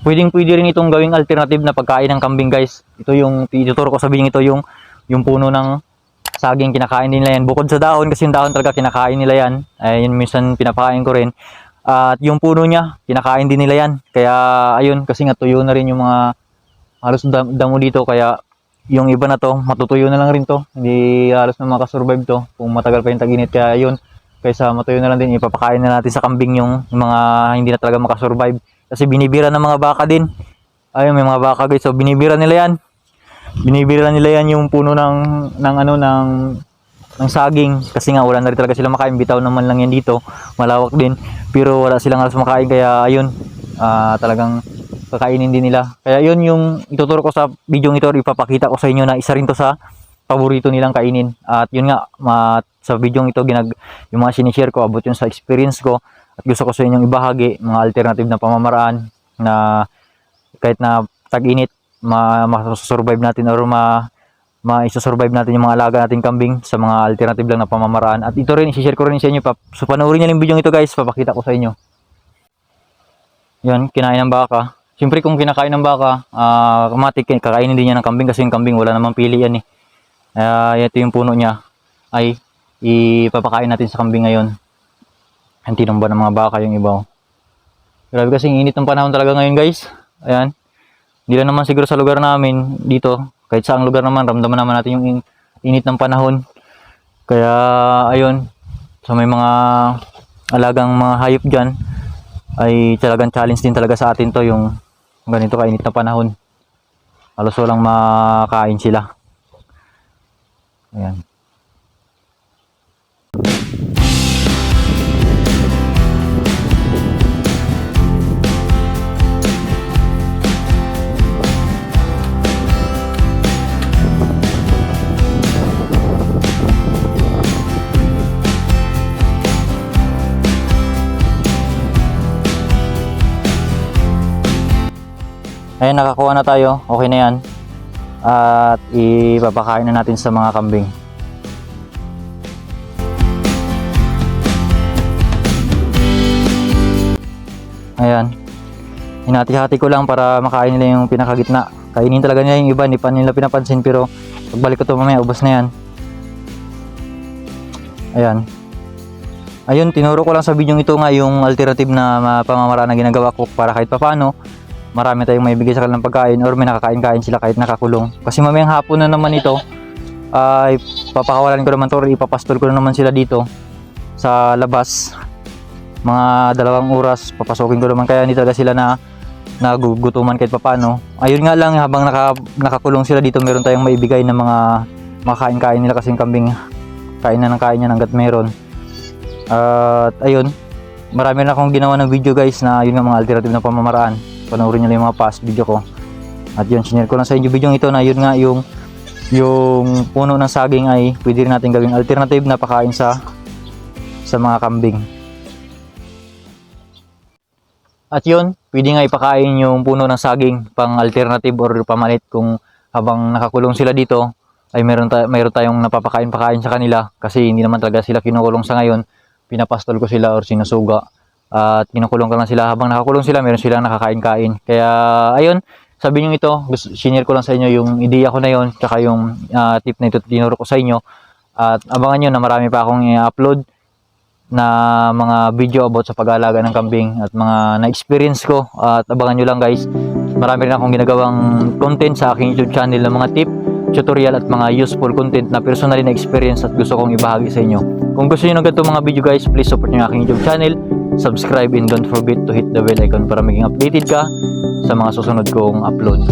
pwedeng-pwede rin itong gawing alternative na pagkain ng kambing, guys. Ito yung ituturo ko sa video, ito yung puno ng saging, kinakain nila yan. Bukod sa dahon, kasi yung dahon talaga kinakain nila yan. Ayun, minsan pinapakain ko rin. At yung puno niya, kinakain din nila yan. Kaya ayun, kasi nga tuyo na rin yung mga halos damo dito. Kaya yung iba na to, matutuyo na lang rin to. Hindi halos na makasurvive to kung matagal pa yung tag-init. Kaya ayun, kaysa matuyo na lang din, ipapakain na natin sa kambing yung mga hindi na talaga makasurvive. Kasi binibira ng mga baka din. Ayun, may mga baka, guys. So binibira nila yan. Binibira nila yan yung puno ng saging, kasi nga wala na rin talaga sila makain. Bitaw naman lang yan dito, malawak din, pero wala silang halos makain. Kaya ayun, talagang kakainin din nila. Kaya yun yung ituturo ko sa video ito, ipapakita ko sa inyo na isa rin to sa paborito nilang kainin. At yun nga, sa video ito yung mga sinishare ko, abot yun sa experience ko, at gusto ko sa inyong ibahagi mga alternative na pamamaraan na kahit na tag-init, ma-survive natin, or ma-survive natin yung mga alaga nating kambing sa mga alternative lang na pamamaraan. At ito rin, i-share ko rin sa inyo. So panoorin nyo yung video ito, guys. Papakita ko sa inyo. Yan, kinain ng baka. Siyempre kung kinakain ng baka, kamatik, kakainin din niya ng kambing, kasi yung kambing wala namang pili yan eh. Ito yung puno niya, ay ipapakain natin sa kambing ngayon. Ang tinumba ng mga baka yung iba. Grabe kasi init ng panahon talaga ngayon, guys. Ayan. Hindi lang naman siguro sa lugar namin dito, kahit saang lugar naman, ramdaman naman natin yung init ng panahon. Kaya ayun, sa may mga alagang mga hayop dyan, ay talagang challenge din talaga sa atin to, yung ganito kainit na panahon. Halos walang makain sila. Ayan. Ayan, nakakuha na tayo. Okay na yan. At ipapakain na natin sa mga kambing. Ayan. Hinati-hati ko lang para makain nila yung pinakagitna. Kainin talaga nila yung iba, hindi pa nila pinapansin, pero pagbalik ko to mamaya, ubos na yan. Ayan. Ayun, tinuro ko lang sa video ito nga yung alternative na pamamaraan na ginagawa ko para kahit papaano marami tayong may bigay sa kanilang pagkain, or may nakakain-kain sila kahit nakakulong. Kasi mamayang hapon na naman ito, ay papakawalan ko naman to, or ipapastol ko na naman sila dito sa labas. Mga 2 oras papasokin ko naman, kaya hindi talaga sila na nagugutuman kahit papano. Ayun nga lang, habang nakakulong sila dito, meron tayong maibigay na mga makain-kain nila, kasing kambing kain na ng kain yan hanggat meron. At ayun, marami na akong ginawa ng video, guys, na yun nga mga alternative na pamamaraan. Panoorin nyo lang yung mga past video ko. At yun, sinare ko lang sa inyo video ito na yun nga yung puno ng saging ay pwede rin natin gawing alternative na pakain sa mga kambing. At yun, pwede nga ipakain yung puno ng saging pang alternative or pamalit kung habang nakakulong sila dito ay meron tayong napapakain-pakain sa kanila, kasi hindi naman talaga sila kinukulong sa ngayon. Pinapastol ko sila or sinusuga. At kinukulong ko lang sila, habang nakakulong sila, meron silang nakakain-kain. Kaya ayun, sabi nyo ito, sinare ko lang sa inyo yung ideya ko na yun, tsaka yung tip na ito tinuro ko sa inyo. At abangan nyo na marami pa akong i-upload na mga video about sa pag-aalaga ng kambing at mga na-experience ko. At abangan nyo lang, guys, marami rin akong ginagawang content sa aking YouTube channel ng mga tip, tutorial at mga useful content na personally na experience at gusto kong ibahagi sa inyo. Kung gusto nyo ng ganito mga video, guys, please support nyo ang aking YouTube channel, subscribe, and don't forget to hit the bell icon para maging updated ka sa mga susunod kong upload.